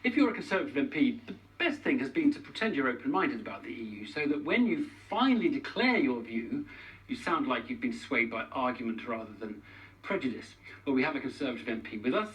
if you're a Conservative MP, the best thing has been to pretend you're open-minded about the EU, so that when you finally declare your view, you sound like you've been swayed by argument rather than prejudice. Well, we have a Conservative MP with us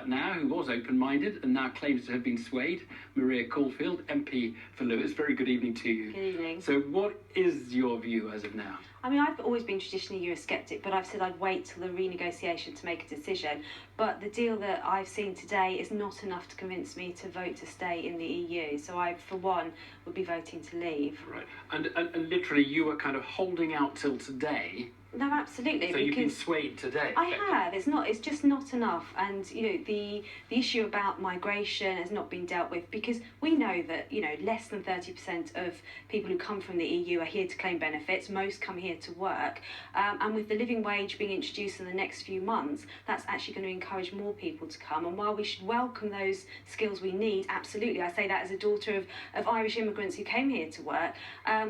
now who was open-minded and now claims to have been swayed, Maria Caulfield, MP for Lewis. Very good evening to you. Good evening. So what is your view as of now? I mean, I've always been traditionally Eurosceptic, but I've said I'd wait till the renegotiation to make a decision. But the deal that I've seen today is not enough to convince me to vote to stay in the EU. So I, for one, would be voting to leave. Right. And literally you were kind of holding out till today. No, absolutely. So you've been swayed today. I have. It's just not enough. And you know, the issue about migration has not been dealt with, because we know that, you know, less than 30% of people who come from the EU are here to claim benefits. Most come here to work. And with the living wage being introduced in the next few months, that's actually going to encourage more people to come. And while we should welcome those skills we need, absolutely, I say that as a daughter of Irish immigrants who came here to work,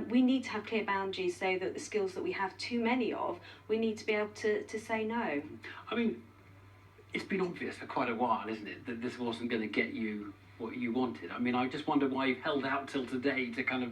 we need to have clear boundaries so that the skills that we have too many of, we need to be able to say no. I mean, it's been obvious for quite a while, isn't it, that this wasn't going to get you what you wanted. I mean, I just wonder why you've held out till today to kind of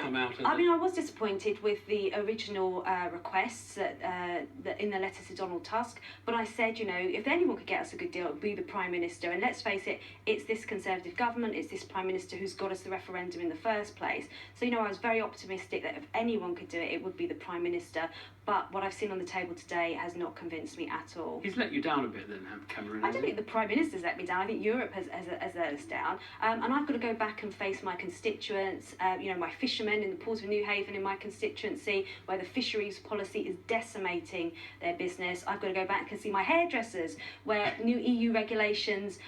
come out of I mean, I was disappointed with the original requests that in the letter to Donald Tusk, but I said, you know, if anyone could get us a good deal, it would be the Prime Minister. And let's face it, it's this Conservative government, it's this Prime Minister who's got us the referendum in the first place. So, you know, I was very optimistic that if anyone could do it, it would be the Prime Minister. But what I've seen on the table today has not convinced me at all. He's let you down a bit then, Cameron? I don't think the Prime Minister's let me down. I think Europe has let us down. And I've got to go back and face my constituents, you know, my fishermen in the port of Newhaven in my constituency, where the fisheries policy is decimating their business. I've got to go back and see my hairdressers, where new EU regulations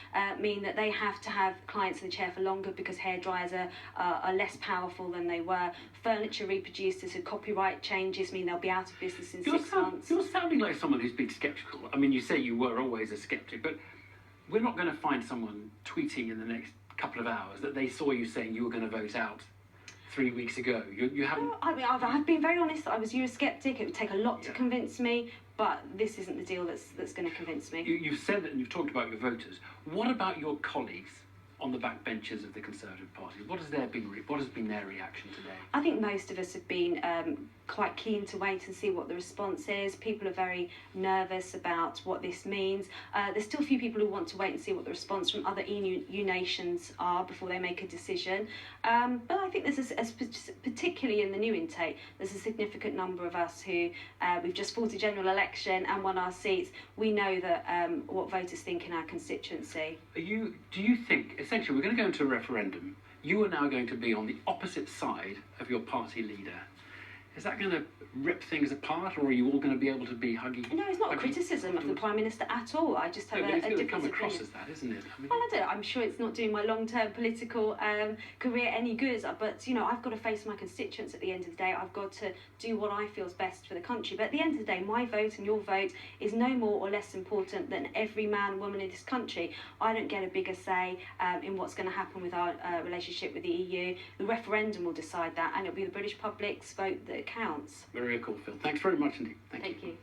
mean that they have to have clients in the chair for longer because hairdryers are less powerful than they were. Furniture reproducers who copyright changes mean they'll be out of business in 6 months. You're sounding like someone who's been sceptical. I mean, you say you were always a sceptic, but we're not going to find someone tweeting in the next couple of hours that they saw you saying you were going to vote out 3 weeks ago. You haven't... Well, I mean, I've been very honest that I was Eurosceptic. It would take a lot to convince me, but this isn't the deal that's going to convince me. You've said that and you've talked about your voters. What about your colleagues on the backbenches of the Conservative Party? What has been their reaction today? I think most of us have been quite keen to wait and see what the response is. People are very nervous about what this means. There's still a few people who want to wait and see what the response from other EU nations are before they make a decision. But I think there's particularly in the new intake, there's a significant number of us who we've just fought a general election and won our seats. We know that what voters think in our constituency. Do you think, essentially, we're going to go into a referendum. You are now going to be on the opposite side of your party leader. Is that going to rip things apart, or are you all going to be able to be huggy? No, it's not a criticism of the Prime Minister at all. I just have a different opinion. Come across as that, isn't it? I mean, well, I don't. I'm sure it's not doing my long-term political career any good. But, you know, I've got to face my constituents at the end of the day. I've got to do what I feel is best for the country. But at the end of the day, my vote and your vote is no more or less important than every man and woman in this country. I don't get a bigger say in what's going to happen with our relationship with the EU. The referendum will decide that, and it'll be the British public's vote that counts. Maria Caulfield, thanks very much indeed. Thank you.